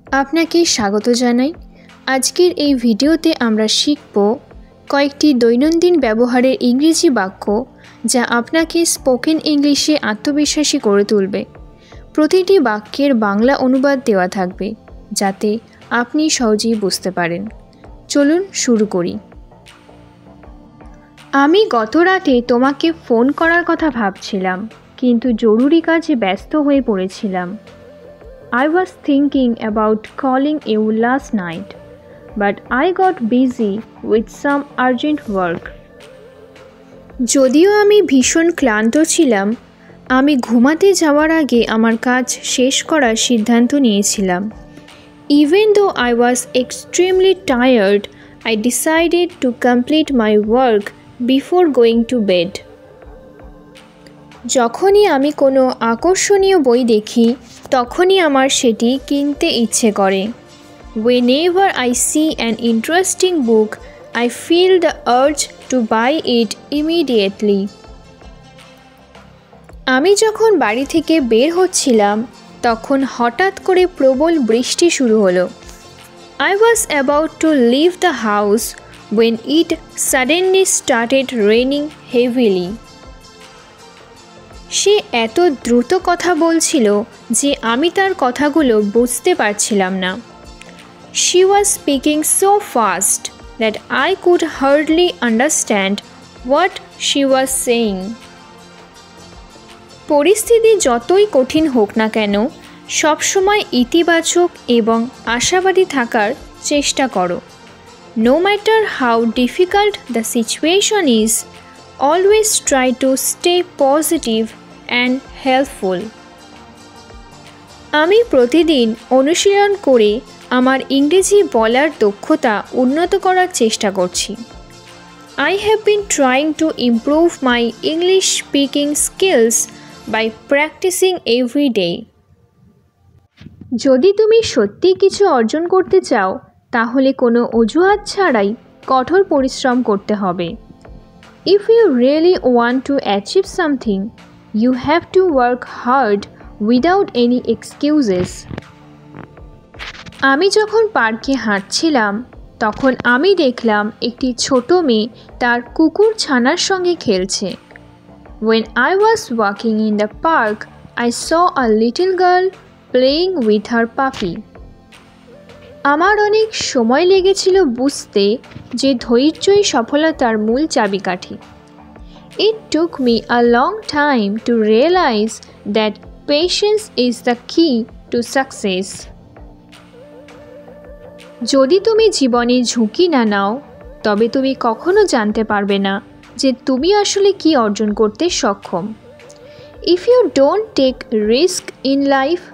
আপনাকে স্বাগত জানাই। আজকের এই ভিডিওতে আমরা শিখব কয়েকটি দৈনন্দিন ব্যবহারের ইংরেজি বাক্য যা আপনাকে স্পোকেন ইংলিশে আত্মবিশ্বাসী করে তুলবে। প্রতিটি বাক্যের বাংলা অনুবাদ দেওয়া থাকবে যাতে আপনি সহজেই বুঝতে পারেন। চলুন শুরু করি। আমি গত রাতে তোমাকে ফোন করার কথা ভাবছিলাম, কিন্তু জরুরি কাজে ব্যস্ত হয়ে পড়েছিলাম। I was thinking about calling you last night, but I got busy with some urgent work. যদিও আমি ভীষণ ক্লান্ত ছিলাম, আমি ঘুমাতে যাওয়ার আগে আমার কাজ শেষ করার সিদ্ধান্ত নিয়েছিলাম। Even though I was extremely tired, I decided to complete my work before going to bed. যখনই আমি কোনো আকর্ষণীয় বই দেখি, তখনই আমার সেটি কিনতে ইচ্ছে করে। Whenever I see an interesting book, I feel the urge to buy it immediately. আমি যখন বাড়ি থেকে বের হচ্ছিলাম, তখন হঠাৎ করে প্রবল বৃষ্টি শুরু হলো। I was about to leave the house when it suddenly started raining heavily. সে এত দ্রুত কথা বলছিল যে আমি তার কথাগুলো বুঝতে পারছিলাম না। She was speaking so fast that I could hardly understand what she was saying. পরিস্থিতি যতই কঠিন হোক না কেন, সবসময় ইতিবাচক এবং আশাবাদী থাকার চেষ্টা করো। No matter how difficult the situation is, always try to stay positive and helpful. আমি প্রতিদিন অনুশীলন করে আমার ইংরেজি বলার দক্ষতা উন্নত করার চেষ্টা করছি। I have been trying to improve my English speaking skills by practicing every day. যদি তুমি সত্যি কিছু অর্জন করতে চাও, তাহলে কোনো অজুহাত ছাড়াই কঠোর পরিশ্রম করতে হবে। If you really want to achieve something, you have to work hard without any excuses. আমি যখন পার্কে হাঁটছিলাম, তখন আমি দেখলাম একটি ছোট মেয়ে তার কুকুর ছানার সঙ্গে খেলছে। When I was walking in the park, I saw a little girl playing with her puppy. আমার অনেক সময় লেগেছিল বুঝতে যে ধৈর্যই সফলতার মূল চাবিকাঠি। It took me a long time to realize that patience is the key to success. যদি তুমি জীবনে ঝুঁকি না নাও, তবে তুমি কখনো জানতে পারবে না যে তুমি আসলে কি অর্জন করতে সক্ষম। If you don't take risk in life,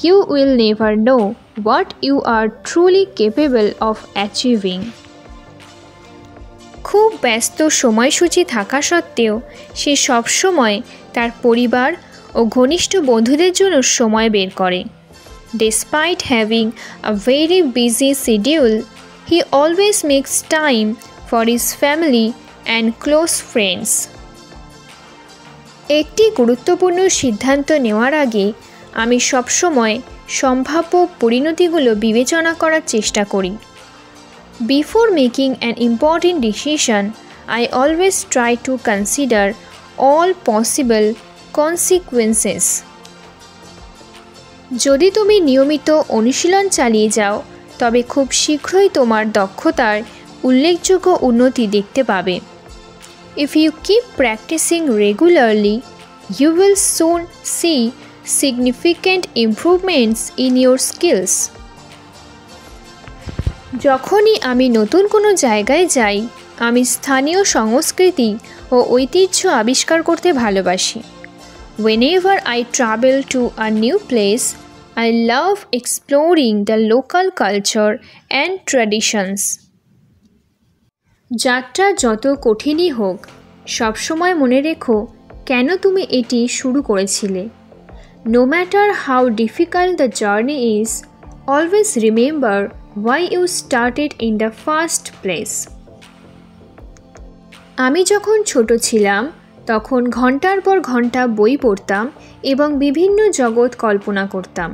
you will never know what you are truly capable of achieving. খুব ব্যস্ত সময়সূচি থাকা সত্ত্বেও সে সবসময় তার পরিবার ও ঘনিষ্ঠ বন্ধুদের জন্য সময় বের করে। Despite having a very busy schedule, he always makes time for his family and close friends. একটি গুরুত্বপূর্ণ সিদ্ধান্ত নেওয়ার আগে আমি সবসময় সম্ভাব্য পরিণতিগুলো বিবেচনা করার চেষ্টা করি। Before making an important decision, I always try to consider all possible consequences. যদি তুমি নিয়মিত অনুশীলন চালিয়ে যাও, তবে খুব শীঘ্রই তোমার দক্ষতার উল্লেখযোগ্য উন্নতি দেখতে পাবে। If you keep practicing regularly, you will soon see significant improvements in your skills. যখনই আমি নতুন কোনো জায়গায় যাই, আমি স্থানীয় সংস্কৃতি ও ঐতিহ্য আবিষ্কার করতে ভালোবাসি। Whenever I travel to a new place, I love exploring the local culture and traditions. যাত্রা যত কঠিনই হোক, সবসময় মনে রেখো কেন তুমি এটি শুরু করেছিলে। No matter how difficult the journey is, always remember why you started in the first place. আমি যখন ছোট ছিলাম, তখন ঘন্টার পর ঘন্টা বই পড়তাম এবং বিভিন্ন জগৎ কল্পনা করতাম।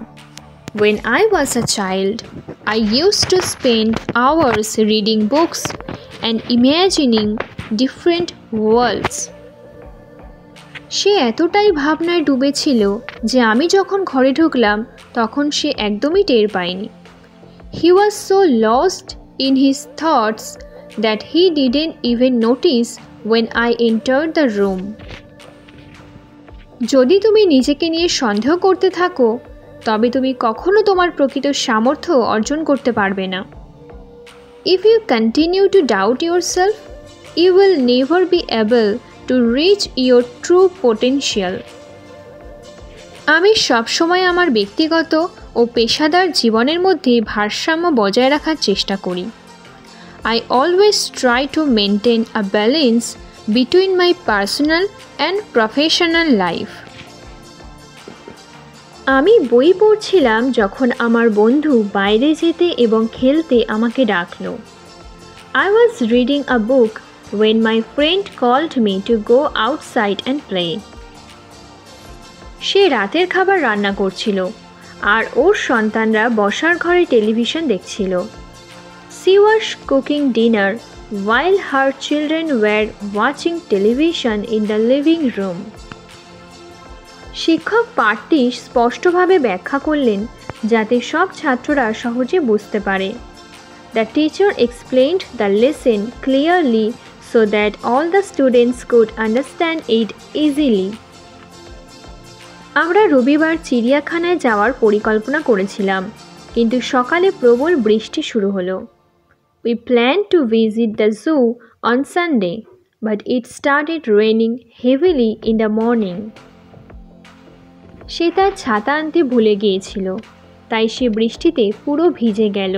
When I was a child, I used to spend hours reading books and imagining different worlds. সে এতটাই ভাবনায় ডুবেছিল যে আমি যখন ঘরে ঢুকলাম তখন সে একদমই টের পায়নি। He was so lost in his thoughts that he didn't even notice when I entered the room. যদি তুমি নিজেকে নিয়ে সন্দেহ করতে থাকো তবে তুমি কখনো তোমার প্রকৃত সামর্থ্য অর্জন করতে পারবে না। If you continue to doubt yourself, you will never be able to reach your true potential. আমি সবসময় আমার ব্যক্তিগত ও পেশাদার জীবনের মধ্যে ভারসাম্য বজায় রাখার চেষ্টা করি। I always try to maintain a balance between my personal and professional life. আমি বই পড়ছিলাম যখন আমার বন্ধু বাইরে যেতে এবং খেলতে আমাকে ডাকলো। I was reading a book when my friend called me to go outside and play. সে রাতের খাবার রান্না করছিল আর ওর সন্তানরা বসার ঘরে টেলিভিশন দেখছিল। She was cooking dinner while her children were watching television in the living room. শিক্ষক পাঠটি স্পষ্টভাবে ব্যাখ্যা করলেন যাতে সব ছাত্ররা সহজে বুঝতে পারে। The teacher explained the lesson clearly so that all the students could understand it easily. আমরা রবিবার চিড়িয়াখানায় যাওয়ার পরিকল্পনা করেছিলাম, কিন্তু সকালে প্রবল বৃষ্টি শুরু হলো। We planned to visit the zoo on Sunday, but it started raining heavily in the morning. সে তার ছাতা আনতে ভুলে গিয়েছিল, তাই সে বৃষ্টিতে পুরো ভিজে গেল।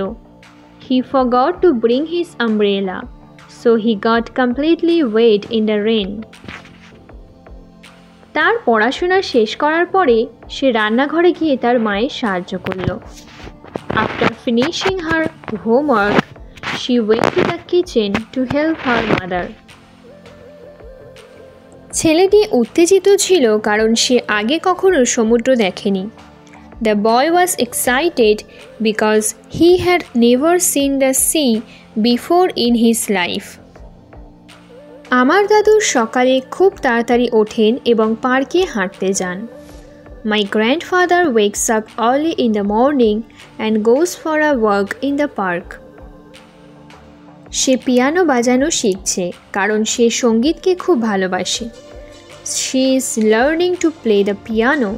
He forgot to bring his umbrella, so he got completely wet in the rain. তার পড়াশোনা শেষ করার পরে সে রান্নাঘরে গিয়ে তার মায়ের সাহায্য করল। After finishing her homework, she went to the kitchen to help her mother. ছেলেটি উত্তেজিত ছিল কারণ সে আগে কখনো সমুদ্র দেখেনি। The boy was excited because he had never seen the sea before in his life. আমার দাদু সকালে খুব তাড়াতাড়ি ওঠেন এবং পার্কে হাঁটতে যান। My grandfather wakes up early in the morning and goes for a walk in the park. Say piano বাজানো শিখছে কারণ সে সঙ্গীতকে খুব ভালোবাসে। She is learning to play the piano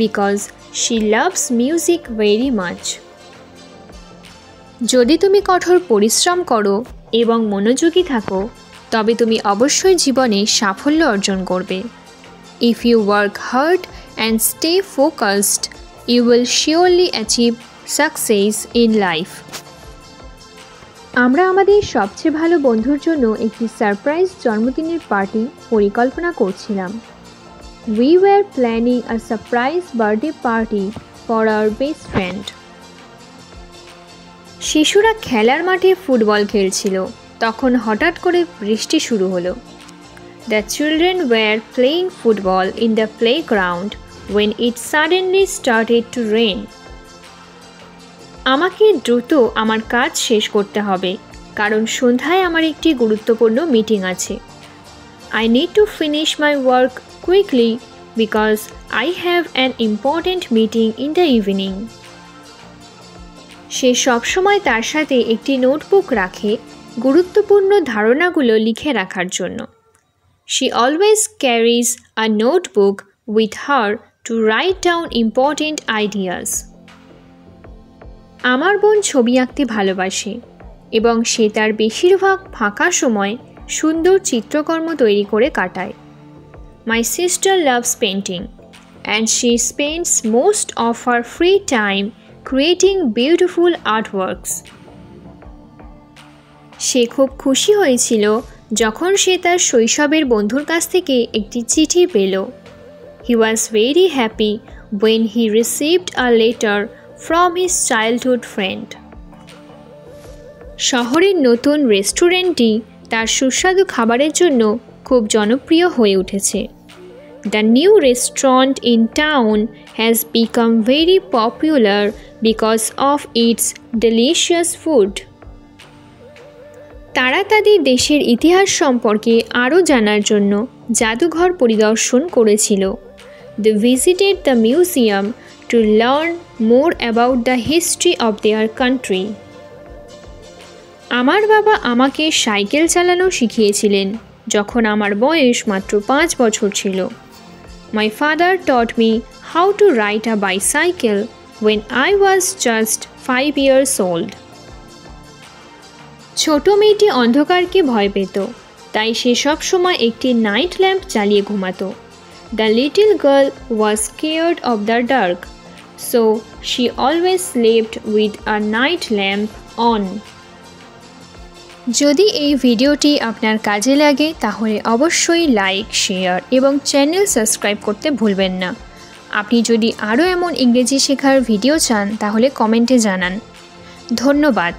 because she loves music very much. যদি তুমি কঠোর পরিশ্রম করো এবং মনোযোগী থাকো তবে তুমি অবশ্যই জীবনে সাফল্য অর্জন করবে। If you work hard and stay focused, you will surely achieve success in life. আমরা আমাদের সবচেয়ে ভালো বন্ধুর জন্য একটি সারপ্রাইজ জন্মদিনের পার্টি পরিকল্পনা করছিলাম। We were planning a surprise birthday party for our best friend. শিশুরা খেলার মাঠে ফুটবল খেলছিল, তখন হঠাৎ করে বৃষ্টি শুরু হলো। The children were playing football in the playground when it suddenly started to rain. আমাকে দ্রুত আমার কাজ শেষ করতে হবে কারণ সন্ধ্যায় আমার একটি গুরুত্বপূর্ণ মিটিং আছে। I need to finish my work quickly because I have an important meeting in the evening. সে সবসময় তার সাথে একটি নোটবুক রাখে গুরুত্বপূর্ণ ধারণাগুলো লিখে রাখার জন্য। She always carries a notebook with her to write down important ideas. আমার বোন ছবি আঁকতে ভালোবাসে এবং সে তার বেশিরভাগ ফাঁকা সময় সুন্দর চিত্রকর্ম তৈরি করে কাটায়। My sister loves painting and she spends most of her free time creating beautiful artworks. সে খুব খুশি হয়েছিল যখন সে তার শৈশবের বন্ধুর কাছ থেকে একটি চিঠি পেল। He was very happy when he received a letter from his childhood friend. শহরের নতুন রেস্টুরেন্টটি তার সুস্বাদু খাবারের জন্য খুব জনপ্রিয় হয়ে উঠেছে। The new restaurant in town has become very popular because of its delicious food. তারা তাদের দেশের ইতিহাস সম্পর্কে আরও জানার জন্য জাদুঘর পরিদর্শন করেছিল। They visited the museum to learn more about the history of their country. আমার বাবা আমাকে সাইকেল চালানো শিখিয়েছিলেন যখন আমার বয়স মাত্র 5 বছর ছিল। My father taught me how to ride a bicycle when I was just 5 years old. ছোট মেয়েটি অন্ধকারকে ভয় পেত, তাই সে সব সময় একটি নাইট ল্যাম্প জ্বালিয়ে ঘুমাতো। The little girl was scared of the dark, so she always slept with a night lamp on. যদি এই ভিডিওটি আপনার কাজে লাগে তাহলে অবশ্যই লাইক, শেয়ার এবং চ্যানেল সাবস্ক্রাইব করতে ভুলবেন না। আপনি যদি আরও এমন ইংরেজি শেখার ভিডিও চান তাহলে কমেন্টে জানান। ধন্যবাদ।